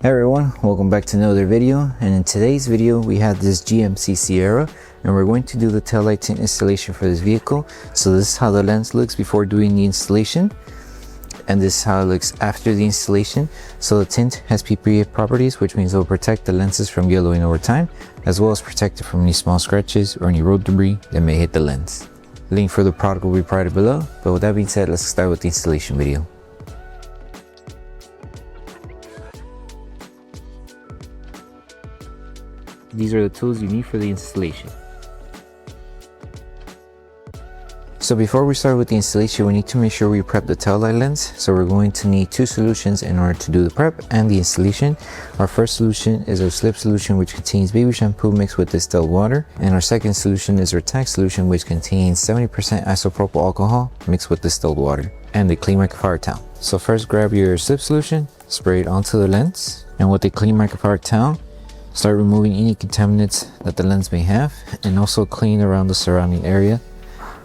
Hey everyone, welcome back to another video, and in today's video we have this GMC Sierra and we're going to do the taillight tint installation for this vehicle. So this is how the lens looks before doing the installation, and this is how it looks after the installation. So the tint has PPF properties, which means it will protect the lenses from yellowing over time, as well as protect it from any small scratches or any road debris that may hit the lens. Link for the product will be provided below, but with that being said, let's start with the installation video. These are the tools you need for the installation. So before we start with the installation, we need to make sure we prep the taillight lens. So we're going to need two solutions in order to do the prep and the installation. Our first solution is our slip solution, which contains baby shampoo mixed with distilled water. And our second solution is our tack solution, which contains 70% isopropyl alcohol mixed with distilled water and a clean microfiber towel. So first grab your slip solution, spray it onto the lens, and with a clean microfiber towel, start removing any contaminants that the lens may have, and also clean around the surrounding area.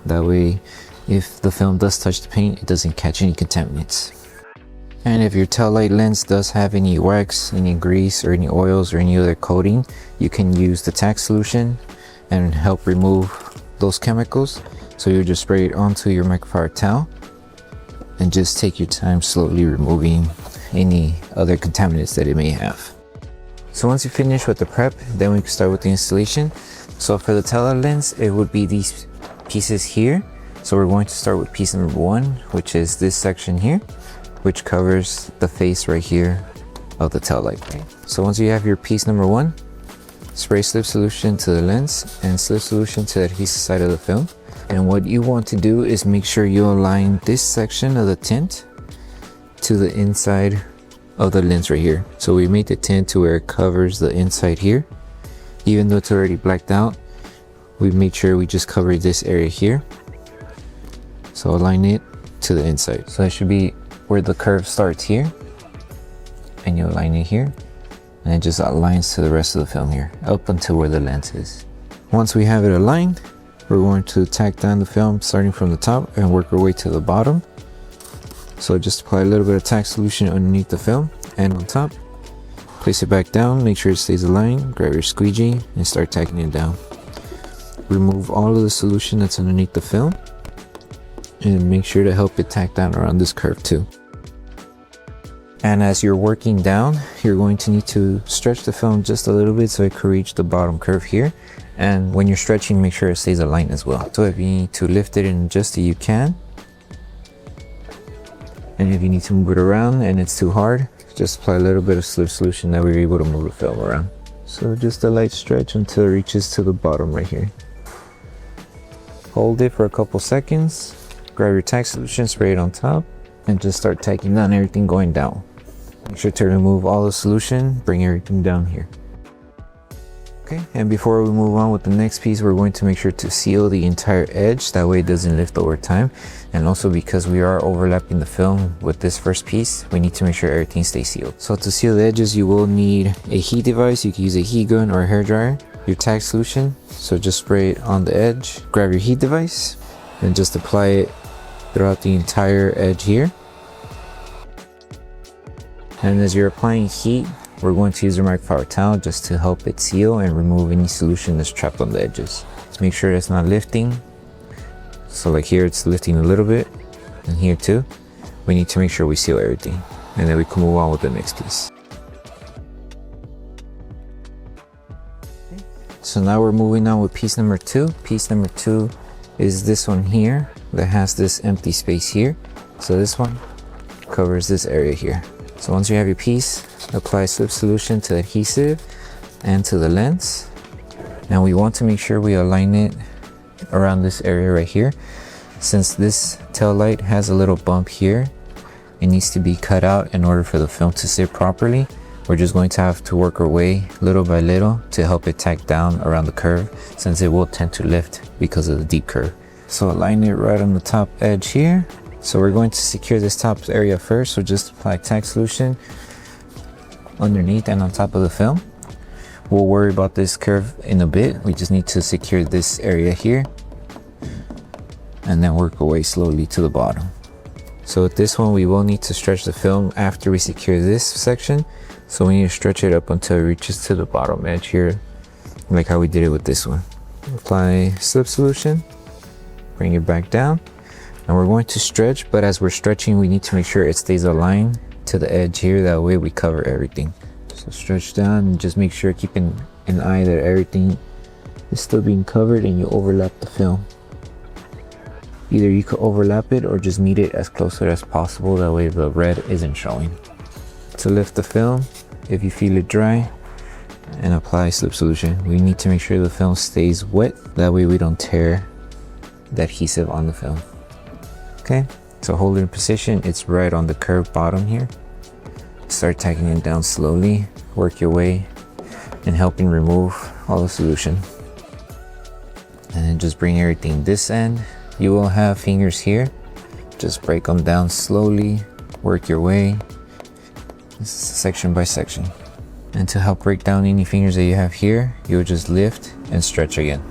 That way, if the film does touch the paint, it doesn't catch any contaminants. And if your taillight lens does have any wax, any grease, or any oils, or any other coating, you can use the tack solution and help remove those chemicals. So you just spray it onto your microfiber towel and just take your time slowly removing any other contaminants that it may have. So once you finish with the prep, then we can start with the installation. So for the taillight lens, it would be these pieces here. So we're going to start with piece number one, which is this section here, which covers the face right here of the taillight. So once you have your piece number one, spray slip solution to the lens and slip solution to the adhesive side of the film. And what you want to do is make sure you align this section of the tint to the inside of the lens right here. So we made the tint to where it covers the inside here. Even though it's already blacked out, we made sure we just cover this area here. So align it to the inside. So that should be where the curve starts here, and you align it here, and it just aligns to the rest of the film here up until where the lens is. Once we have it aligned, we're going to tack down the film starting from the top and work our way to the bottom. So just apply a little bit of tack solution underneath the film and on top. Place it back down, make sure it stays aligned, grab your squeegee and start tacking it down. Remove all of the solution that's underneath the film and make sure to help it tack down around this curve too. And as you're working down, you're going to need to stretch the film just a little bit so it can reach the bottom curve here. And when you're stretching, make sure it stays aligned as well. So if you need to lift it and adjust it, you can. And if you need to move it around and it's too hard, just apply a little bit of slip solution that we're able to move the film around. So just a light stretch until it reaches to the bottom right here. Hold it for a couple seconds, grab your tack solution, spray it on top, and just start tacking down everything going down. Make sure to remove all the solution, bring everything down here. Okay, and before we move on with the next piece, we're going to make sure to seal the entire edge, that way it doesn't lift over time. And also because we are overlapping the film with this first piece, we need to make sure everything stays sealed. So to seal the edges, you will need a heat device. You can use a heat gun or a hair dryer. Your tack solution, so just spray it on the edge, grab your heat device, and just apply it throughout the entire edge here. And as you're applying heat, we're going to use our microfiber towel just to help it seal and remove any solution that's trapped on the edges. Just make sure it's not lifting. So like here, it's lifting a little bit, and here too. We need to make sure we seal everything, and then we can move on with the next piece. So now we're moving on with piece number two. Piece number two is this one here that has this empty space here. So this one covers this area here. So once you have your piece, apply slip solution to the adhesive and to the lens. And we want to make sure we align it around this area right here. Since this tail light has a little bump here, it needs to be cut out in order for the film to sit properly. We're just going to have to work our way little by little to help it tack down around the curve, since it will tend to lift because of the deep curve. So align it right on the top edge here. So we're going to secure this top area first. So just apply tack solution underneath and on top of the film. We'll worry about this curve in a bit. We just need to secure this area here and then work our way slowly to the bottom. So with this one, we will need to stretch the film after we secure this section. So we need to stretch it up until it reaches to the bottom edge here, like how we did it with this one. Apply slip solution, bring it back down, and we're going to stretch, but as we're stretching we need to make sure it stays aligned to the edge here, that way we cover everything. So stretch down and just make sure, keeping an eye that everything is still being covered and you overlap the film. Either you could overlap it or just meet it as closer as possible, that way the red isn't showing. To lift the film, if you feel it dry, and apply slip solution. We need to make sure the film stays wet, that way we don't tear the adhesive on the film. Okay, so hold it in position, it's right on the curved bottom here. Start tacking it down slowly, work your way and helping remove all the solution. And then just bring everything this end. You will have fingers here, just break them down slowly, work your way. This is section by section. And to help break down any fingers that you have here, you'll just lift and stretch again.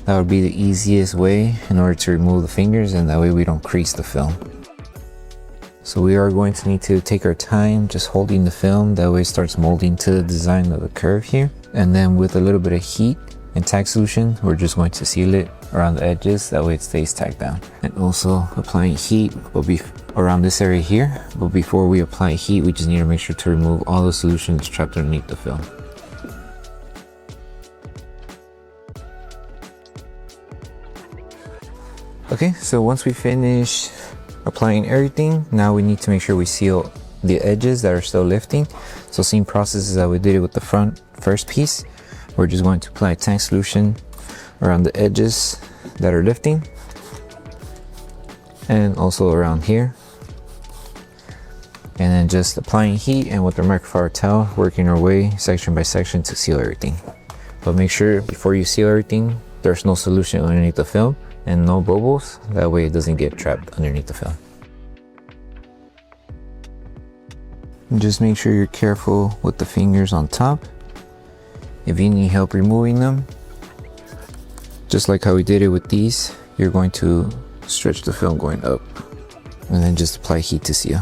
That would be the easiest way in order to remove the fingers, and that way we don't crease the film. So we are going to need to take our time just holding the film, that way it starts molding to the design of the curve here. And then with a little bit of heat and tack solution, we're just going to seal it around the edges, that way it stays tacked down. And also applying heat will be around this area here, but before we apply heat we just need to make sure to remove all the solution that's trapped underneath the film. Okay, so once we finish applying everything, now we need to make sure we seal the edges that are still lifting. So same process as that we did it with the first piece. We're just going to apply tank solution around the edges that are lifting, and also around here. And then just applying heat and with the microfiber towel, working our way section by section to seal everything. But make sure before you seal everything, there's no solution underneath the film and no bubbles, that way it doesn't get trapped underneath the film. And just make sure you're careful with the fingers on top. If you need help removing them, just like how we did it with these, you're going to stretch the film going up and then just apply heat to seal.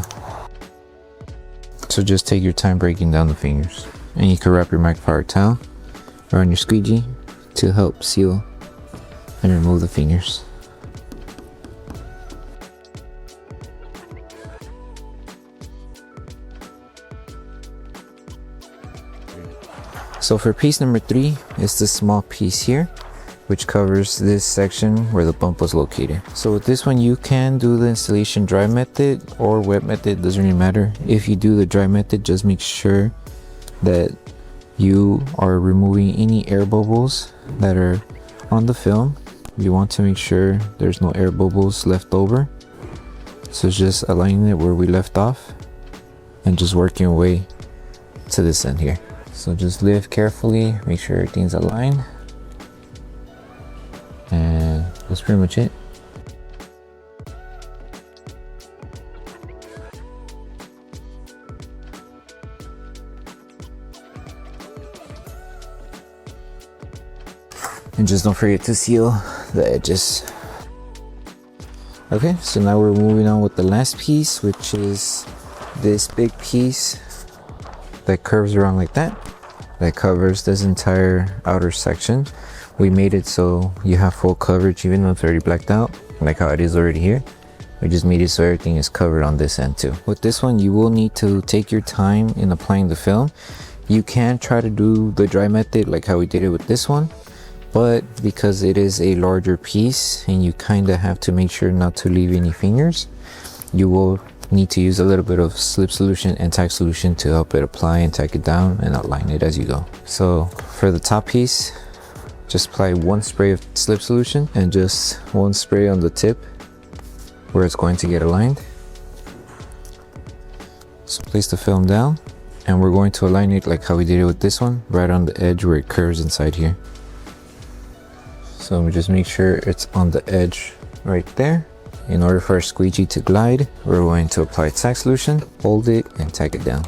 So just take your time breaking down the fingers, and you can wrap your microfiber towel around your squeegee to help seal and remove the fingers. So for piece number 3, it's this small piece here, which covers this section where the bump was located. So with this one, you can do the installation dry method or wet method, doesn't really matter. If you do the dry method, just make sure that you are removing any air bubbles that are on the film. You want to make sure there's no air bubbles left over. So just aligning it where we left off and just working your way to this end here. So just lift carefully, make sure everything's aligned. And that's pretty much it. And just don't forget to seal the edges. Okay, so now we're moving on with the last piece, which is this big piece that curves around like that, that covers this entire outer section. We made it so you have full coverage even though it's already blacked out, like how it is already here. We just made it so everything is covered on this end too. With this one, you will need to take your time in applying the film. You can try to do the dry method like how we did it with this one, but because it is a larger piece and you kind of have to make sure not to leave any fingers, you will need to use a little bit of slip solution and tack solution to help it apply and tack it down and align it as you go. So for the top piece, just apply one spray of slip solution and just one spray on the tip where it's going to get aligned. So place the film down and we're going to align it like how we did it with this one, right on the edge where it curves inside here. So we just make sure it's on the edge right there. In order for our squeegee to glide, we're going to apply tack solution, hold it and tack it down.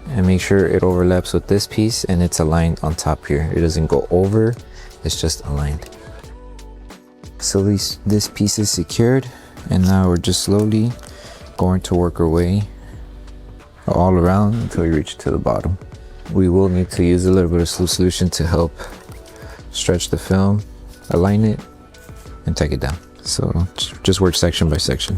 And make sure it overlaps with this piece and it's aligned on top here. It doesn't go over, it's just aligned. So this piece is secured, and now we're just slowly going to work our way all around until we reach to the bottom. We will need to use a little bit of solution to help stretch the film, align it, and take it down. So just work section by section.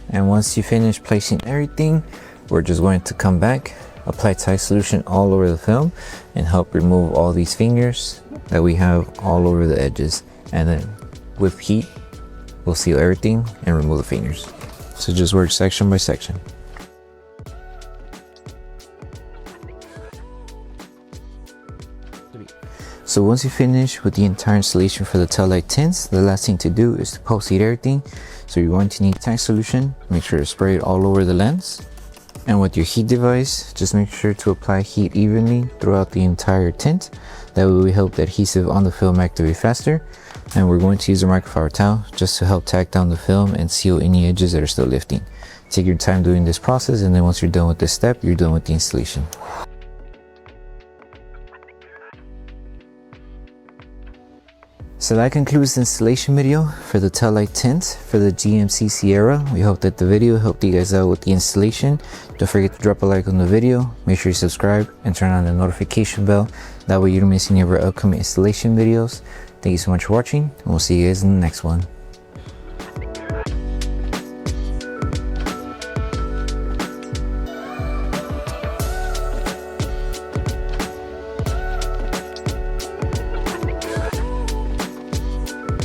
And once you finish placing everything, we're just going to come back, apply Taillight solution all over the film, and help remove all these fingers that we have all over the edges. And then with heat, we'll seal everything and remove the fingers. So just work section by section. So once you finish with the entire installation for the Taillight tints, the last thing to do is to post heat everything. So you're going to need Taillight solution, make sure to spray it all over the lens. And with your heat device, just make sure to apply heat evenly throughout the entire tint. That way we help the adhesive on the film activate faster. And we're going to use a microfiber towel just to help tack down the film and seal any edges that are still lifting. Take your time doing this process, and then once you're done with this step, you're done with the installation. So that concludes the installation video for the Taillight tint for the GMC Sierra. We hope that the video helped you guys out with the installation. Don't forget to drop a like on the video, make sure you subscribe and turn on the notification bell. That way you don't miss any of our upcoming installation videos. Thank you so much for watching, and we'll see you guys in the next one.